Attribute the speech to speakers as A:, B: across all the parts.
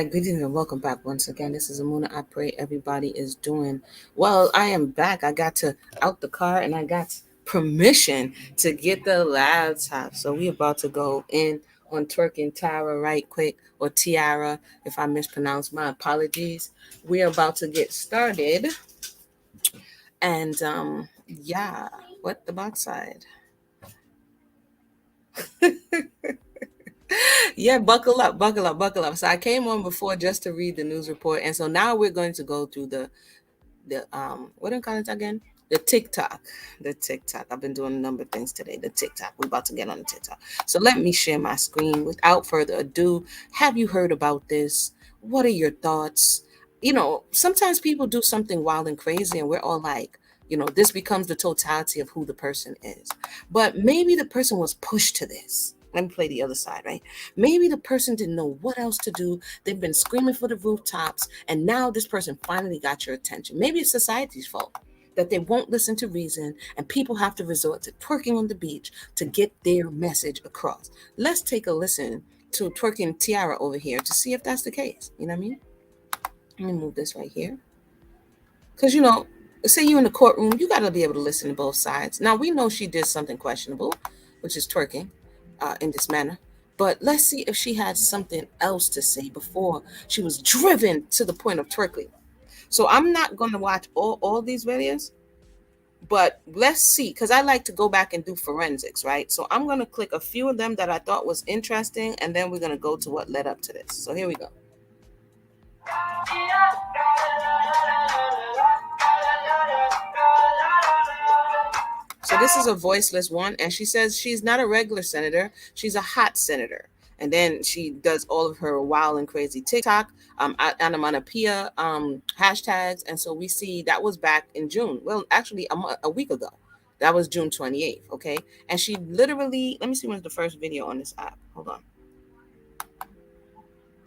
A: right, greetings and welcome back once again. This is Amuna. I pray everybody is doing well. I am back. I got to out the car and I got permission to get the laptop. So we about to go in on twerking Tiara right quick, or Tiara if I mispronounce. My apologies. We are about to get started, and yeah, what the backside. Yeah, buckle up, buckle up, buckle up. So I came on before just to read the news report, and so now we're going to go through the what do you call it again? The TikTok. The TikTok. I've been doing a number of things today. The TikTok. We're about to get on the TikTok. So let me share my screen. Without further ado, have you heard about this? What are your thoughts? Sometimes people do something wild and crazy, and we're all like, this becomes the totality of who the person is. But maybe the person was pushed to this. Let me play the other side, right? Maybe the person didn't know what else to do. They've been screaming for the rooftops, and now this person finally got your attention. Maybe it's society's fault that they won't listen to reason, and people have to resort to twerking on the beach to get their message across. Let's take a listen to twerking Tiara over here to see if that's the case. You know what I mean? Let me move this right here. Because, say you're in the courtroom, you got to be able to listen to both sides. Now, we know she did something questionable, which is twerking in this manner. But let's see if she had something else to say before she was driven to the point of twerking. So I'm not going to watch all these videos, but let's see, because I like to go back and do forensics, right? So I'm going to click a few of them that I thought was interesting, and then we're going to go to what led up to this. So here we go. So this is a voiceless one, and she says she's not a regular senator, she's a hot senator. And then she does all of her wild and crazy TikTok, onomatopoeia hashtags. And so we see that was back in June. Well, actually a week ago. That was June 28th, okay? And she literally, let me see when's the first video on this app. Hold on.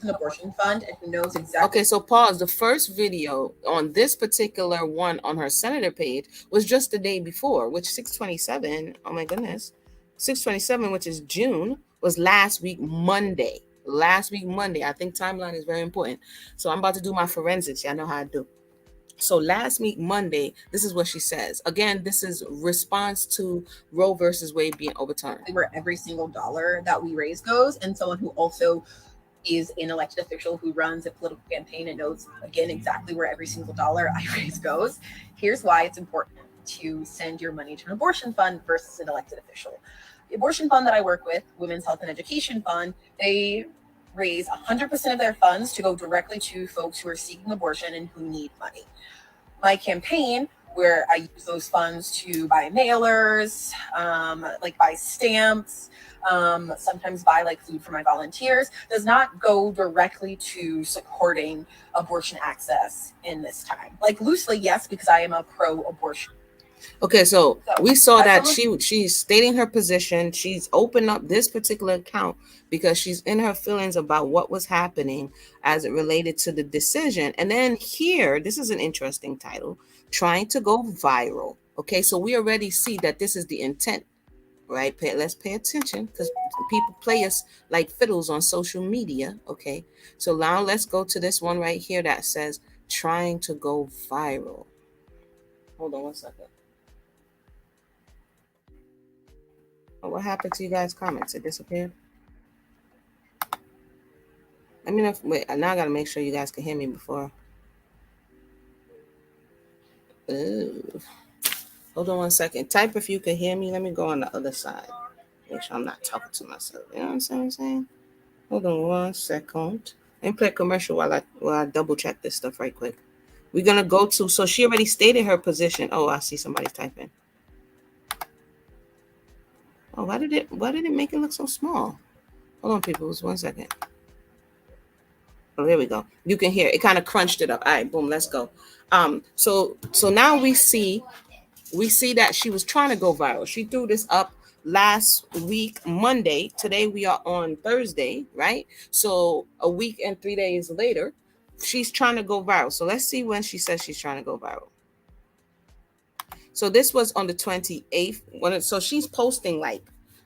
B: An abortion fund and who knows exactly.
A: Okay, so pause. The first video on this particular one on her senator page was just the day before, which 6/27, oh my goodness, 6/27, which is June, was last week Monday. Last week Monday. I think timeline is very important. So I'm about to do my forensics. I know how I do. So last week Monday, this is what she says. Again, this is response to Roe versus Wade being overturned.
B: Where every single dollar that we raise goes, and someone who also is an elected official who runs a political campaign and knows, again, exactly where every single dollar I raise goes. Here's why it's important to send your money to an abortion fund versus an elected official. The abortion fund that I work with, Women's Health and Education Fund, they raise 100% of their funds to go directly to folks who are seeking abortion and who need money. My campaign, where I use those funds to buy mailers, like buy stamps, sometimes buy like food for my volunteers, does not go directly to supporting abortion access in this time. Like loosely, yes, because I am a pro-abortion.
A: Okay, so we saw that she's stating her position. She's opened up this particular account because she's in her feelings about what was happening as it related to the decision. And then here, this is an interesting title, trying to go viral. Okay, so we already see that this is the intent, right? Let's pay attention because people play us like fiddles on social media. Okay, so now let's go to this one right here that says trying to go viral. Hold on one second. Oh, what happened to you guys' comments? It disappeared? Let me know wait, now I gotta make sure you guys can hear me before. Ooh. Hold on one second. Type if you can hear me. Let me go on the other side. Make sure I'm not talking to myself. You know what I'm saying? Hold on one second. Let me play a commercial while I double check this stuff right quick. We're gonna go to, so she already stated her position. Oh, I see somebody typing. Oh, why did it make it look so small? Hold on, people. Just 1 second. Oh, there we go. You can hear it. It kind of crunched it up. All right, boom, let's go. So now we see that she was trying to go viral. She threw this up last week, Monday. Today we are on Thursday, right? So a week and 3 days later, she's trying to go viral. So let's see when she says she's trying to go viral. So this was on the 28th. So she's posting like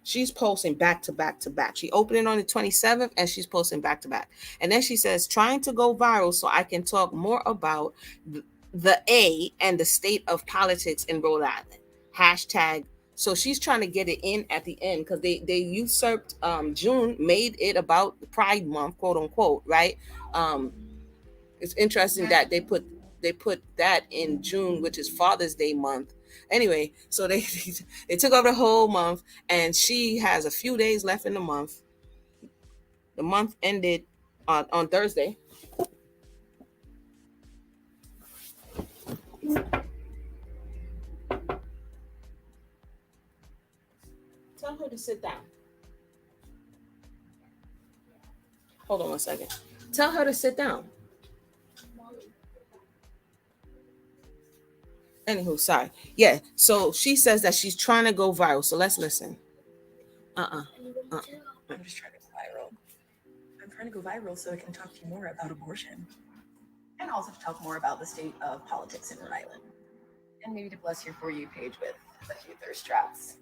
A: She's posting back to back to back. She opened it on the 27th and she's posting back to back. And then she says, trying to go viral so I can talk more about the A and the state of politics in Rhode Island. Hashtag. So she's trying to get it in at the end because they usurped June, made it about Pride Month, quote unquote, right? Um, it's interesting that they put that in June, which is Father's Day month. Anyway, so they they took over the whole month, and she has a few days left in the month. The month ended on Thursday. Tell her to sit down. Hold on one second. Tell her to sit down. Anywho, sorry. Yeah. So she says that she's trying to go viral. So let's listen. Uh-uh. uh
B: I'm just trying to go viral. I'm trying to go viral so I can talk to you more about abortion. And also to talk more about the state of politics in Rhode Island. And maybe to bless your For You page with a few thirst traps.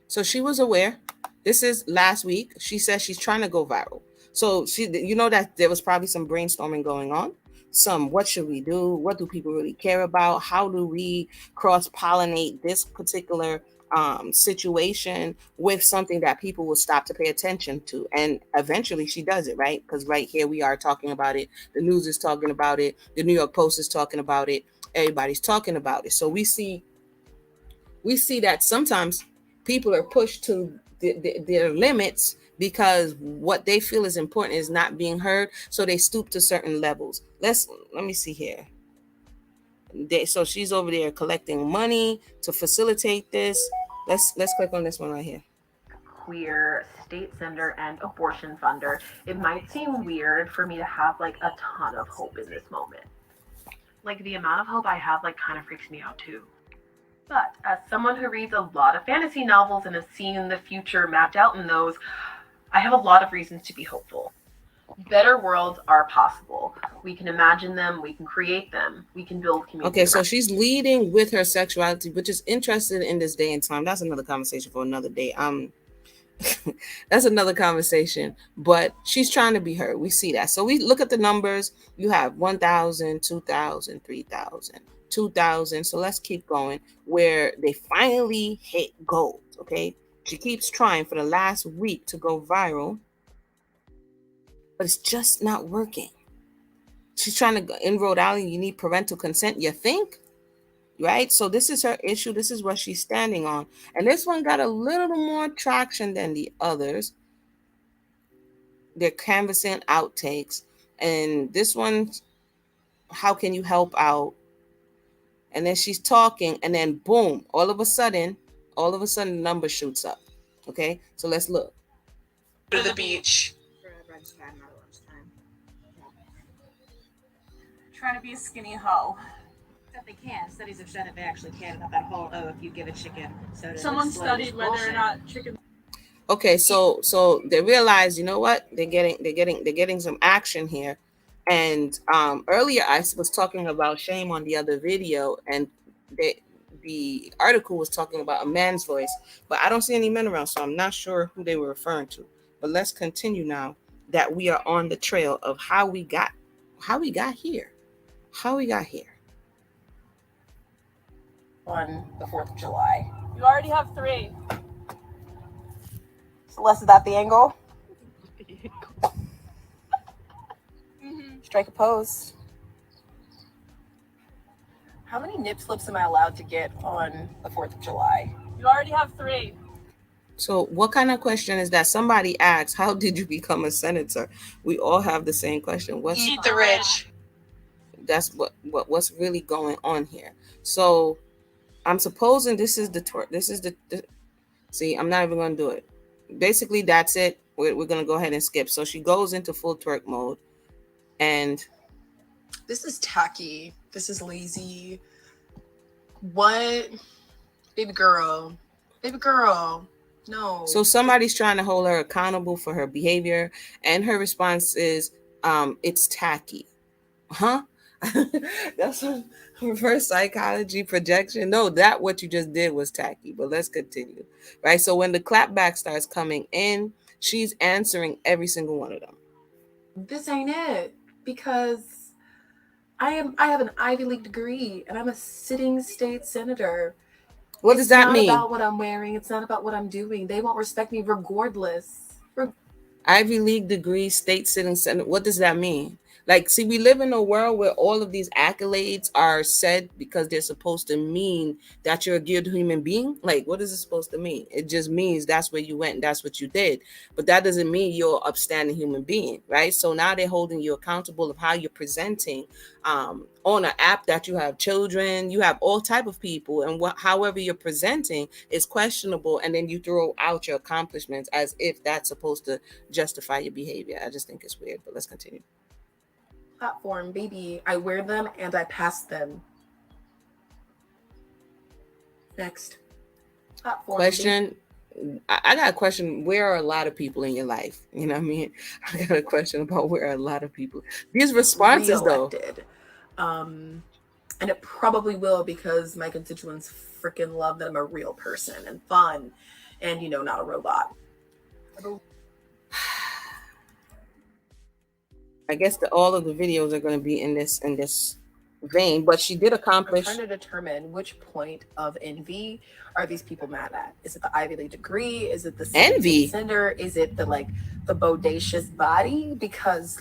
A: So she was aware. This is last week. She says she's trying to go viral. So you know that there was probably some brainstorming going on. Some, what should we do? What do people really care about? How do we cross pollinate this particular situation with something that people will stop to pay attention to? And eventually she does it, right? Because right here we are talking about it. The news is talking about it. The New York Post is talking about it. Everybody's talking about it. So we see that sometimes people are pushed to their limits because what they feel is important is not being heard, so they stoop to certain levels. Let me see here. So she's over there collecting money to facilitate this. Let's click on this one right here.
B: Queer state senator and abortion funder, it might seem weird for me to have like a ton of hope in this moment. Like the amount of hope I have like kind of freaks me out too. But as someone who reads a lot of fantasy novels and has seen the future mapped out in those, I have a lot of reasons to be hopeful. Better worlds are possible. We can imagine them, we can create them, we can build community.
A: Okay, so she's leading with her sexuality, which is interesting in this day and time. That's another conversation for another day. That's another conversation, but she's trying to be heard. We see that. So we look at the numbers. You have 1,000, 2,000, 3,000, 2,000. So let's keep going where they finally hit gold. Okay. She keeps trying for the last week to go viral, but it's just not working. She's trying to go in Rhode Island. You need parental consent. You think? Right? So this is her issue. This is what she's standing on. And this one got a little more traction than the others. They're canvassing outtakes. And this one, how can you help out? And then she's talking, and then boom, all of a sudden, the number shoots up. Okay, so let's look.
C: To the beach. Trying to be a skinny hoe.
D: That they can. Studies have shown that they actually can about that whole, oh, if you give a chicken soda.
C: Someone studied whether or not chicken.
A: Okay, so they realize, you know what? They're getting some action here. And earlier I was talking about shame on the other video, and the article was talking about a man's voice, but I don't see any men around, so I'm not sure who they were referring to. But let's continue now that we are on the trail of how we got here. How we got here.
B: On the 4th of July.
C: You already have 3.
B: So Les, is that the angle? Strike a pose. How many nip slips am I allowed to get on the 4th of July?
C: You already have 3.
A: So what kind of question is that? Somebody asks, how did you become a senator? We all have the same question.
C: Eat the rich.
A: That's what's really going on here. So I'm supposing this is the see, I'm not even going to do it. Basically, that's it. We're going to go ahead and skip. So she goes into full twerk mode. And
B: this is tacky. This is lazy. What? Baby girl. No.
A: So somebody's trying to hold her accountable for her behavior. And her response is, it's tacky. Huh? That's a reverse psychology projection. No, that what you just did was tacky, but let's continue. Right? So when the clapback starts coming in, she's answering every single one of them.
B: This ain't it, because I have an Ivy League degree and I'm a sitting state senator.
A: What does
B: It's
A: that
B: not
A: mean?
B: about what I'm wearing. It's not about what I'm doing. They won't respect me regardless.
A: Ivy League degree, state sitting senator. What does that mean? Like, see, we live in a world where all of these accolades are said because they're supposed to mean that you're a good human being. Like, what is it supposed to mean? It just means that's where you went and that's what you did. But that doesn't mean you're an upstanding human being, right? So now they're holding you accountable of how you're presenting on an app that you have children, you have all type of people, and however you're presenting is questionable, and then you throw out your accomplishments as if that's supposed to justify your behavior. I just think it's weird, but let's continue.
B: Platform, baby. I wear them and I pass them. Next. Platform.
A: Question. I got a question. Where are a lot of people in your life? You know what I mean? I got a question about where are a lot of people. These responses, though.
B: And it probably will, because my constituents freaking love that I'm a real person and fun and, not a robot.
A: I guess all of the videos are going to be in this vein, but she did accomplish.
B: I'm trying to determine which point of envy are these people mad at. Is it the Ivy League degree? Is it the
A: envy
B: sender? Is it the bodacious body? Because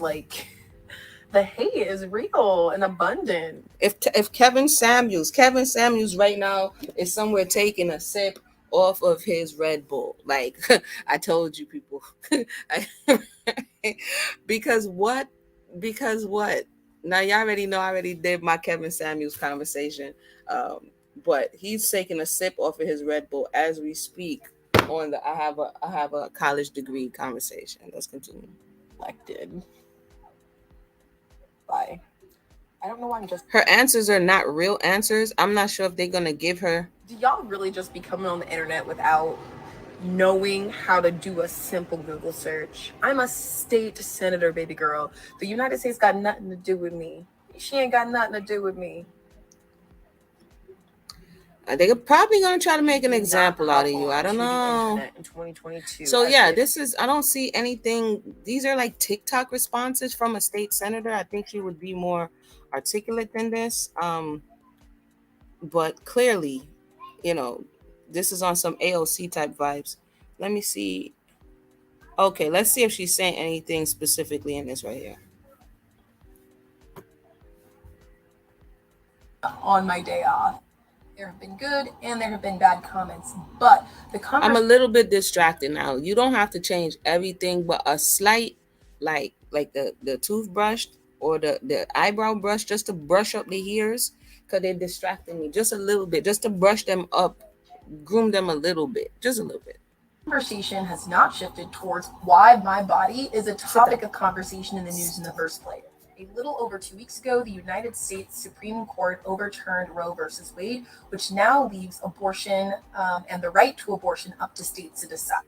B: the hate is real and abundant.
A: If Kevin Samuels right now is somewhere taking a sip off of his Red Bull, like I told you, people, because what? Now y'all already know. I already did my Kevin Samuels conversation, but he's taking a sip off of his Red Bull as we speak. On the I have a college degree conversation. Let's continue.
B: Elected. Bye. I don't know why I'm just.
A: Her answers are not real answers. I'm not sure if they're gonna give her.
B: Do y'all really just be coming on the internet without knowing how to do a simple Google search? I'm a state senator, baby girl. The United States got nothing to do with me. She ain't got nothing to do with me.
A: They're probably gonna try to make an example out of you. I don't know.
B: In 2022.
A: So yeah, this is. I don't see anything. These are like TikTok responses from a state senator. I think she would be more articulate than this. But clearly, this is on some AOC type vibes. Let me see. Okay, let's see if she's saying anything specifically in this right here.
B: On my day off, there have been good and there have been bad comments, but
A: I'm a little bit distracted now. You don't have to change everything, but a slight, like the toothbrush or the eyebrow brush, just to brush up the hairs, because they're distracting me just a little bit, just to brush them up, groom them a little bit, just a little bit.
B: Conversation has not shifted towards why my body is a topic of conversation in the news in the first place. A little over 2 weeks ago, the United States Supreme Court overturned Roe versus Wade, which now leaves abortion and the right to abortion up to states to decide.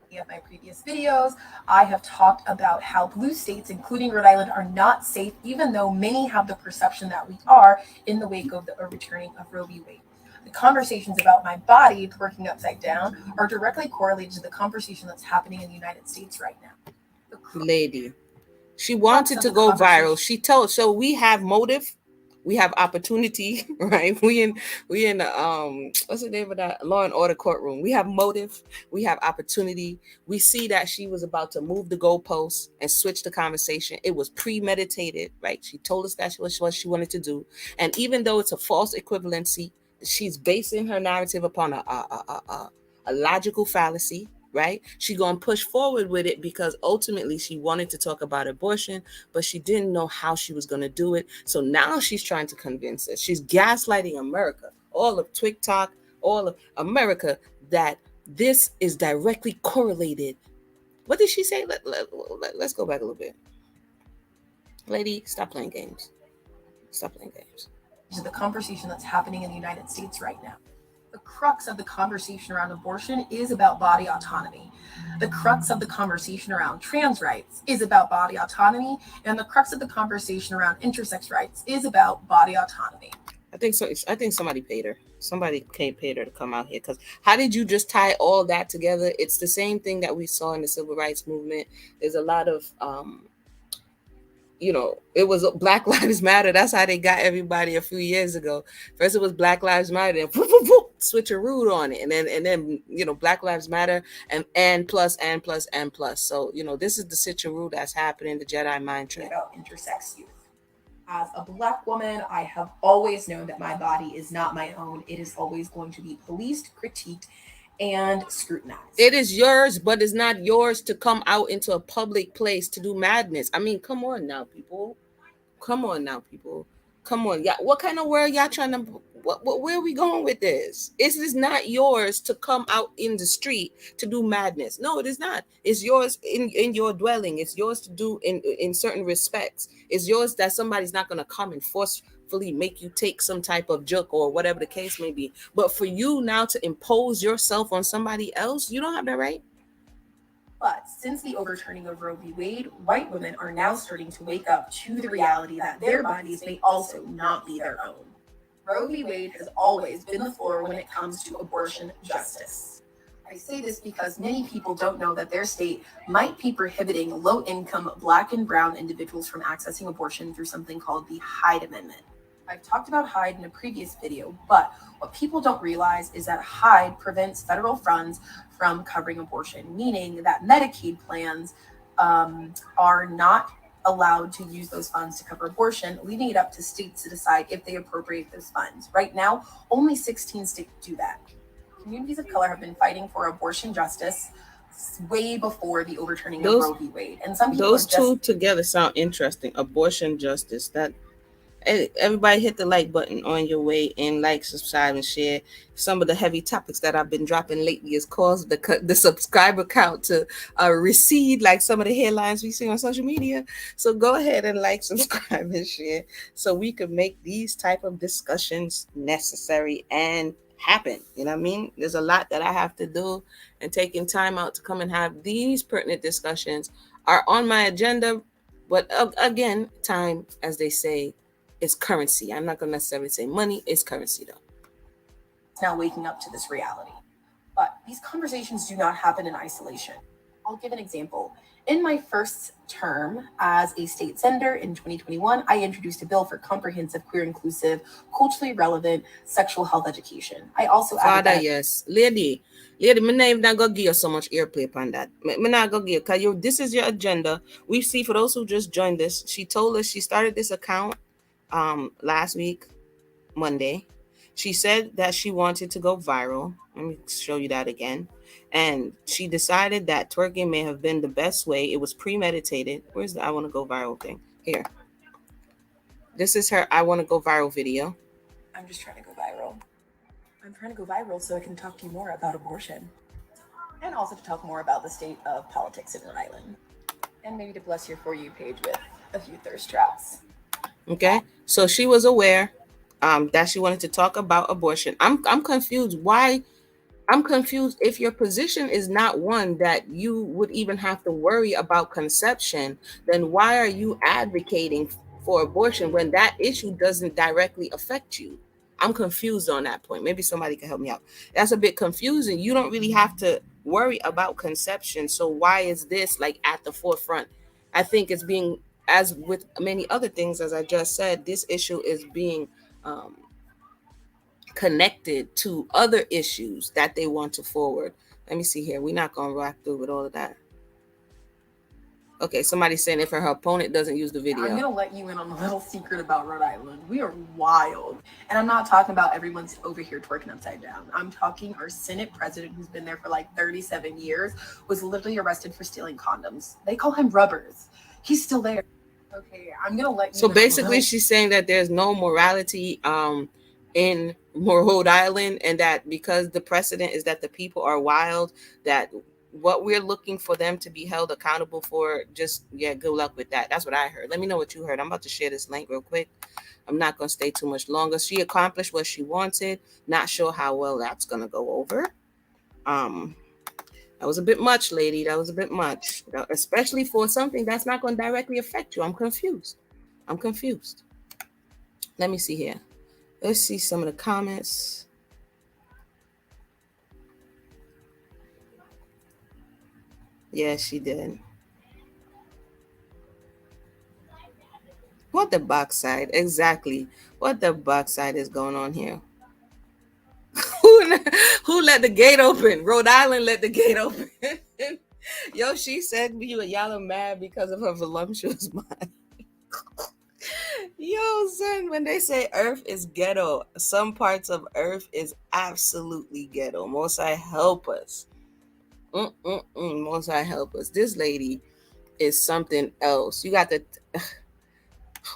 B: In my previous videos, I have talked about how blue states, including Rhode Island, are not safe, even though many have the perception that we are in the wake of the overturning of Roe v. Wade. The conversations about my body twerking upside down are directly correlated to the conversation that's happening in the United States right now.
A: Lady, she wanted to go viral. She told, so we have motive, we have opportunity, right? We in what's the name of that Law and Order courtroom? We have motive, we have opportunity. We see that she was about to move the goalposts and switch the conversation. It was premeditated, right? She told us that was what she wanted to do, and even though it's a false equivalency, she's basing her narrative upon a logical fallacy, right? She gonna push forward with it because ultimately she wanted to talk about abortion, but she didn't know how she was gonna do it. So now she's trying to convince us. She's gaslighting America, all of TikTok, all of America, that this is directly correlated. What did she say? Let's go back a little bit. Lady, stop playing games. Stop playing games.
B: To the conversation that's happening in the United States right now. The crux of the conversation around abortion is about body autonomy. The crux of the conversation around trans rights is about body autonomy, and the crux of the conversation around intersex rights is about body autonomy.
A: I think so. I think somebody paid her. Somebody paid her to come out here, because how did you just tie all that together? It's the same thing that we saw in the civil rights movement. There's a lot of it was Black Lives Matter. That's how they got everybody a few years ago. First it was Black Lives Matter, then switch a root on it, and then Black Lives Matter and plus and plus and plus. So this is the switcheroo that's happening. The Jedi mind trick
B: about intersex youth. As a Black woman, I have always known that my body is not my own. It is always going to be policed, critiqued, and scrutinized.
A: It is yours, but it's not yours to come out into a public place to do madness. I mean, come on now, people. Come on now, people. Come on. Yeah, what kind of world y'all trying to where are we going with this? It is not yours to come out in the street to do madness. No, it is not. It's yours in your dwelling. It's yours to do in certain respects. It's yours that somebody's not going to come and forcefully make you take some type of joke or whatever the case may be. But for you now to impose yourself on somebody else, you don't have that right.
B: But since the overturning of Roe v. Wade, white women are now starting to wake up to the reality that their bodies may also not be their own. Roe v. Wade has always been the floor when it comes to abortion justice. I say this because many people don't know that their state might be prohibiting low-income Black and brown individuals from accessing abortion through something called the Hyde Amendment. I've talked about Hyde in a previous video, but what people don't realize is that Hyde prevents federal funds from covering abortion, meaning that Medicaid plans are not allowed to use those funds to cover abortion, leaving it up to states to decide if they appropriate those funds. Right now, only 16 states do that. Communities of color have been fighting for abortion justice way before the overturning of Roe v. Wade. And some people
A: those two together sound interesting. Abortion justice. That everybody hit the like button on your way and like, subscribe, and share. Some of the heavy topics that I've been dropping lately has caused the subscriber count to recede, like some of the headlines we see on social media. So go ahead and like, subscribe, and share so we can make these type of discussions necessary and happen. You know what I mean? There's a lot that I have to do, and taking time out to come and have these pertinent discussions are on my agenda. But again, time, as they say, is currency. I'm not going to necessarily say money. It's currency, though.
B: Now waking up to this reality. But these conversations do not happen in isolation. I'll give an example. In my first term as a state senator in 2021, I introduced a bill for comprehensive, queer inclusive, culturally relevant sexual health education. I also added
A: Father, yes. Lady, my name not going to give you so much airplay upon that. Me not going to give, because this is your agenda. We see, for those who just joined us, she told us she started this account last week, Monday. She said that she wanted to go viral. Let me show you that again. And she decided that twerking may have been the best way. It was premeditated. Where's the I want to go viral thing? Here. This is her I want to go viral video.
B: I'm just trying to go viral. I'm trying to go viral so I can talk to you more about abortion. And also to talk more about the state of politics in Rhode Island. And maybe to bless your For You page with a few thirst traps.
A: Okay, so she was aware that she wanted to talk about abortion. I'm confused. Why? I'm confused. If your position is not one that you would even have to worry about conception, then why are you advocating for abortion when that issue doesn't directly affect you? I'm confused on that point. Maybe somebody can help me out. That's a bit confusing. You don't really have to worry about conception. So why is this like at the forefront? I think it's being, as with many other things, as I just said, this issue is being connected to other issues that they want to forward. Let me see here. We're not going to rock through with all of that. Okay, somebody's saying if her opponent doesn't use the video.
B: I'm going to let you in on a little secret about Rhode Island. We are wild. And I'm not talking about everyone's over here twerking upside down. I'm talking our Senate president, who's been there for like 37 years, was literally arrested for stealing condoms. They call him rubbers. He's still there. Okay, I'm going to let you
A: So basically, she's saying that there's no morality in Rhode Island, and that because the precedent is that the people are wild, that what we're looking for them to be held accountable for, just yeah, good luck with that. That's what I heard. Let me know what you heard. I'm about to share this link real quick. I'm not going to stay too much longer. She accomplished what she wanted. Not sure how well that's going to go over. Um, that was a bit much, lady. That was a bit much, especially for something that's not going to directly affect you. I'm confused. I'm confused. Let me see here. Let's see some of the comments. Yeah, she did. What the backside? Exactly. What the backside is going on here? who, who let the gate open? Rhode Island let the gate open. Yo, she said y'all are mad because of her voluptuous mind. Yo, son, when they say Earth is ghetto, some parts of Earth is absolutely ghetto. Most I help us. Most I help us. This lady is something else. You got the.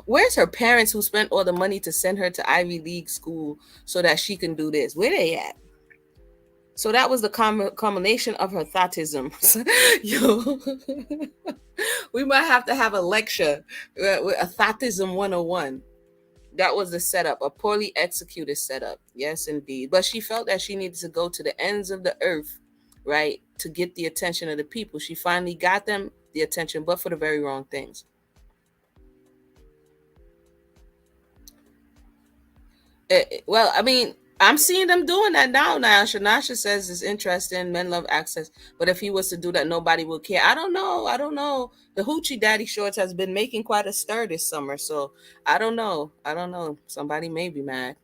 A: Where's her parents who spent all the money to send her to Ivy League school so that she can do this? Where they at? So that was the culmination of her thoughtisms. Yo, we might have to have a lecture with a thoughtism 101. That was the setup, a poorly executed setup. Yes, indeed. But she felt that she needed to go to the ends of the earth, right, to get the attention of the people. She finally got them the attention, but for the very wrong things. Well, I mean, I'm seeing them doing that now. Shanasha says it's interesting. Men love access, but if he was to do that, nobody would care. I don't know. I don't know. The hoochie daddy shorts has been making quite a stir this summer, so I don't know. I don't know. Somebody may be mad.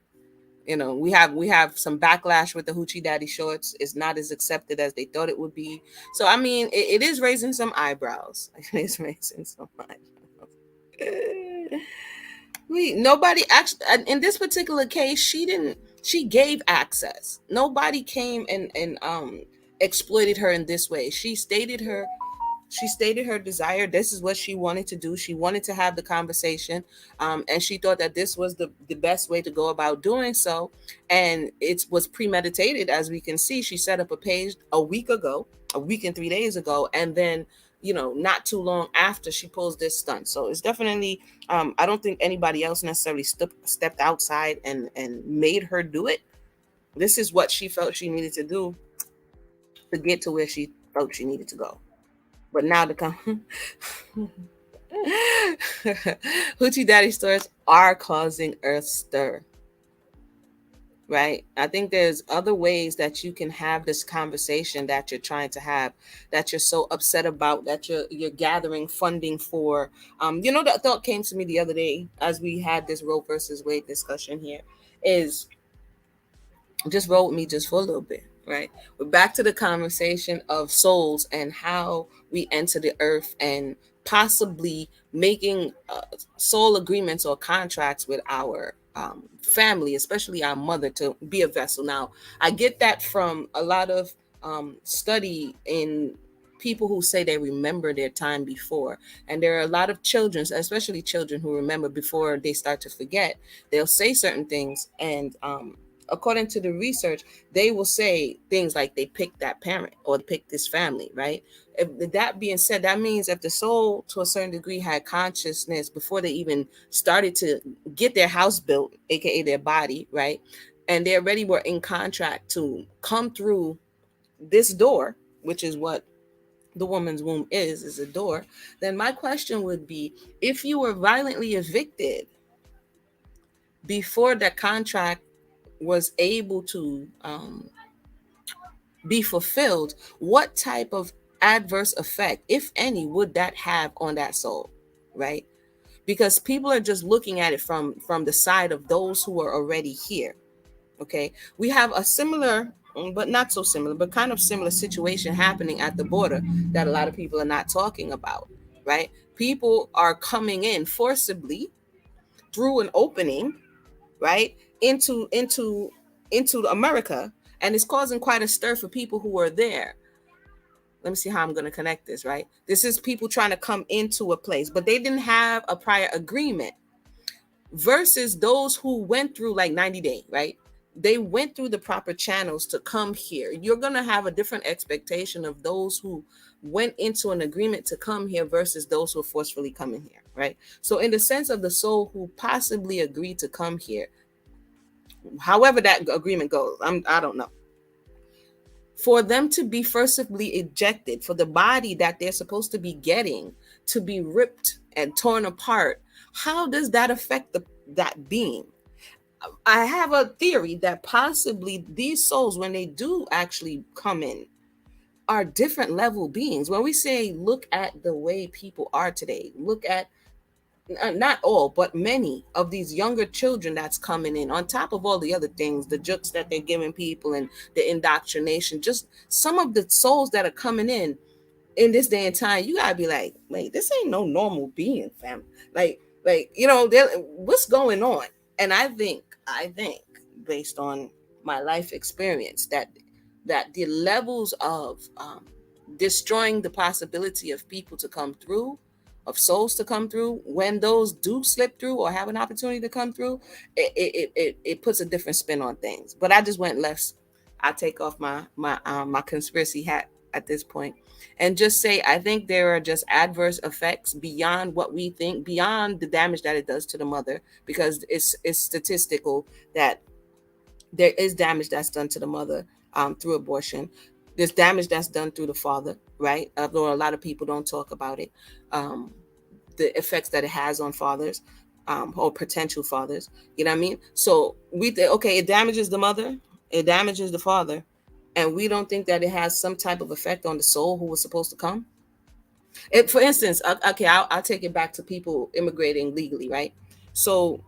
A: You know, we have some backlash with the hoochie daddy shorts. It's not as accepted as they thought it would be. So I mean, it is raising some eyebrows. It is raising some eyebrows. Nobody actually in this particular case, she gave access. Nobody came and exploited her in this way. She stated her desire. This is what she wanted to do. She wanted to have the conversation, and she thought that this was the best way to go about doing so. And it was premeditated, as we can see. She set up a page a week ago, a week and 3 days ago, and then not too long after she pulls this stunt. So it's definitely, I don't think anybody else necessarily stepped outside and made her do it. This is what she felt she needed to do to get to where she felt she needed to go. But now to come, hoochie daddy stores are causing earth stir, right? I think there's other ways that you can have this conversation that you're trying to have, that you're so upset about, that you're gathering funding for. The thought came to me the other day as we had this Roe versus Wade discussion here, is just roll with me just for a little bit, right? We're back to the conversation of souls and how we enter the earth and possibly making soul agreements or contracts with our family, especially our mother, to be a vessel. Now, I get that from a lot of study in people who say they remember their time before. And there are a lot of children, especially children, who remember before they start to forget. They'll say certain things, and according to the research, they will say things like they picked that parent or picked this family, right? If that being said, that means if the soul to a certain degree had consciousness before they even started to get their house built, aka their body, right? And they already were in contract to come through this door, which is what the woman's womb is a door. Then my question would be, if you were violently evicted before that contract was able to be fulfilled, what type of adverse effect, if any, would that have on that soul, right? Because people are just looking at it from the side of those who are already here. Okay, we have a similar, but not so similar, but kind of similar situation happening at the border that a lot of people are not talking about, right? People are coming in forcibly through an opening, right, into America, and it's causing quite a stir for people who are there. Let me see how I'm going to connect this, right? This is people trying to come into a place, but they didn't have a prior agreement, versus those who went through like 90 day, right? they went through the proper channels to come here. You're going to have a different expectation of those who went into an agreement to come here versus those who are forcefully coming here, right? So in the sense of the soul who possibly agreed to come here, however that agreement goes, I don't know, for them to be forcibly ejected, for the body that they're supposed to be getting to be ripped and torn apart, how does that affect that being? I have a theory that possibly these souls, when they do actually come in, are different level beings. When we say look at the way people are today, look at not all, but many of these younger children that's coming in, on top of all the other things, the jokes that they're giving people and the indoctrination, just some of the souls that are coming in this day and time, you gotta be like, wait, this ain't no normal being, fam. What's going on? And I think, based on my life experience, that the levels of destroying the possibility of people to come through, of souls to come through, when those do slip through or have an opportunity to come through, it puts a different spin on things. But I just went left. I take off my conspiracy hat at this point and just say I think there are just adverse effects beyond what we think, beyond the damage that it does to the mother, because it's statistical that there is damage that's done to the mother through abortion. There's damage that's done through the father, right? Although a lot of people don't talk about it, the effects that it has on fathers, or potential fathers. You know what I mean? So we think, okay, it damages the mother, it damages the father, and we don't think that it has some type of effect on the soul who was supposed to come. For instance, okay, I'll take it back to people immigrating legally, right? So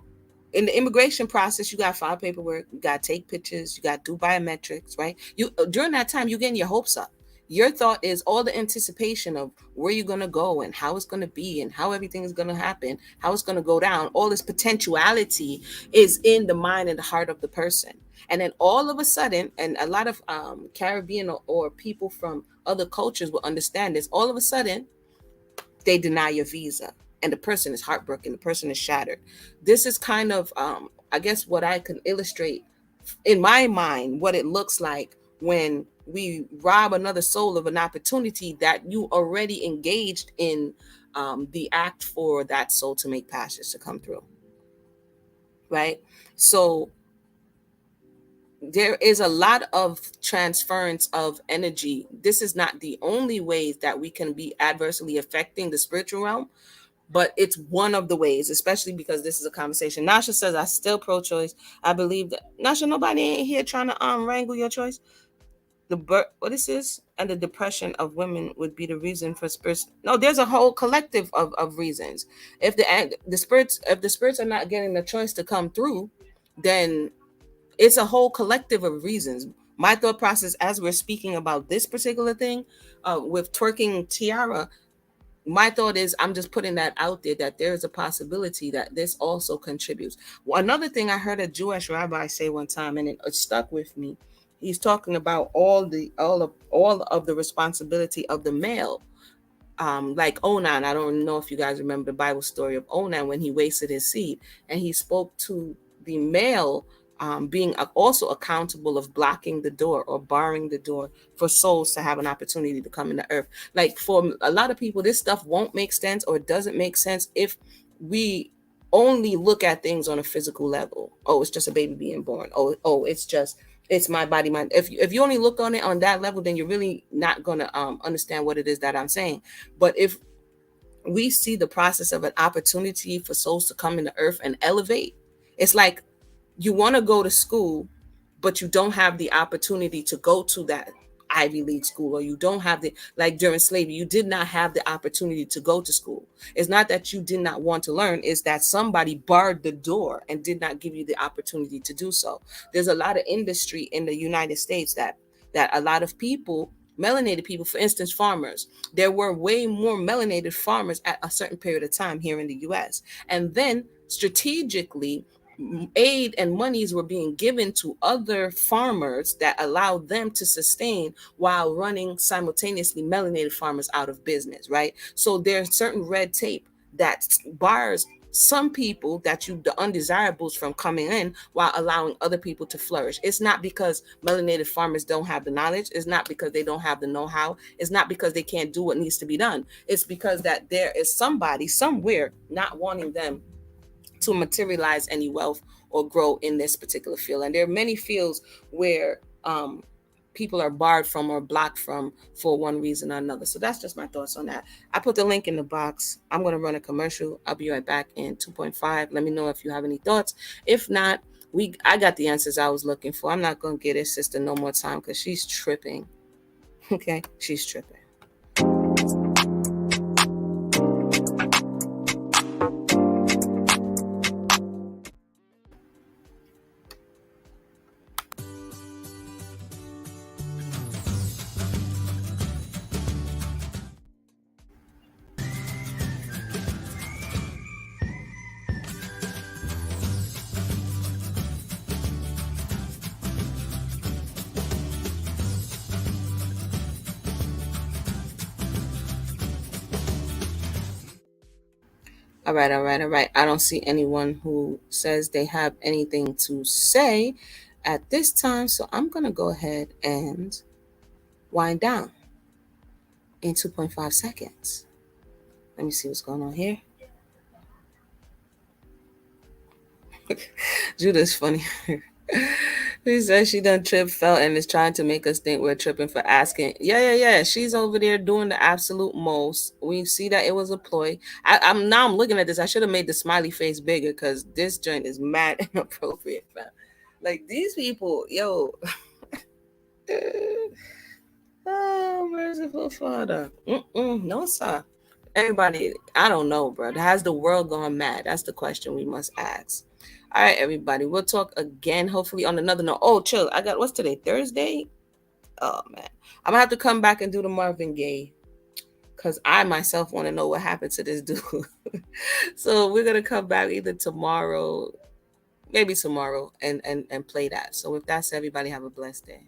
A: in the immigration process, you got to file paperwork, you got to take pictures, you got to do biometrics, right? You during that time, you're getting your hopes up. Your thought is all the anticipation of where you're going to go and how it's going to be and how everything is going to happen, how it's going to go down. All this potentiality is in the mind and the heart of the person. And then all of a sudden, and a lot of Caribbean or people from other cultures will understand this, all of a sudden, they deny your visa and the person is heartbroken, the person is shattered. This is kind of I guess what I can illustrate in my mind what it looks like when we rob another soul of an opportunity that you already engaged in the act for that soul to make passage to come through, right? So there is a lot of transference of energy. This is not the only ways that we can be adversely affecting the spiritual realm, but it's one of the ways, especially because this is a conversation. Nasha says, I still pro-choice. I believe that. Nasha, nobody ain't here trying to wrangle your choice. What is this? And the depression of women would be the reason for spirits. No, there's a whole collective of reasons. If the spirits are not getting the choice to come through, then it's a whole collective of reasons. My thought process as we're speaking about this particular thing with twerking Tiara, my thought is I'm just putting that out there, that there is a possibility that this also contributes. Another thing I heard a Jewish rabbi say one time, and it stuck with me. He's talking about all of the responsibility of the male, like Onan. I don't know if you guys remember the Bible story of Onan when he wasted his seed, and he spoke to the male being also accountable of blocking the door or barring the door for souls to have an opportunity to come into earth. Like for a lot of people, this stuff won't make sense or it doesn't make sense if we only look at things on a physical level. Oh, it's just a baby being born. Oh, it's my body, mind. If you only look on it on that level, then you're really not gonna understand what it is that I'm saying. But if we see the process of an opportunity for souls to come into earth and elevate, it's like you want to go to school, but you don't have the opportunity to go to that Ivy League school, or you don't have like during slavery, you did not have the opportunity to go to school. It's not that you did not want to learn, it's that somebody barred the door and did not give you the opportunity to do so. There's a lot of industry in the United States that a lot of people, melanated people, for instance, farmers, there were way more melanated farmers at a certain period of time here in the US. And then strategically, aid and monies were being given to other farmers that allowed them to sustain while running simultaneously melanated farmers out of business, right? So there's certain red tape that bars some people that the undesirables from coming in while allowing other people to flourish. It's not because melanated farmers don't have the knowledge. It's not because they don't have the know-how. It's not because they can't do what needs to be done. It's because that there is somebody somewhere not wanting them to materialize any wealth or grow in this particular field. And there are many fields where people are barred from or blocked from for one reason or another. So that's just my thoughts on that. I put the link in the box. I'm going to run a commercial. I'll be right back in 2.5. Let me know if you have any thoughts. If not, I got the answers I was looking for. I'm not going to get this sister no more time because she's tripping. Okay, she's tripping. All right, all right, all right. I don't see anyone who says they have anything to say at this time, so I'm going to go ahead and wind down in 2.5 seconds. Let me see what's going on here. Judah's funny. She says she done trip felt and is trying to make us think we're tripping for asking. Yeah. She's over there doing the absolute most. We see that it was a ploy. I'm looking at this. I should have made the smiley face bigger because this joint is mad inappropriate, fam. Like these people, yo. Oh, merciful Father. No, sir. Everybody, I don't know, bro. Has the world gone mad? That's the question we must ask. All right, everybody. We'll talk again, hopefully on another note. Oh, chill. What's today? Thursday? Oh, man. I'm going to have to come back and do the Marvin Gaye because I myself want to know what happened to this dude. So we're going to come back either tomorrow, maybe tomorrow, and play that. So with that said, everybody have a blessed day.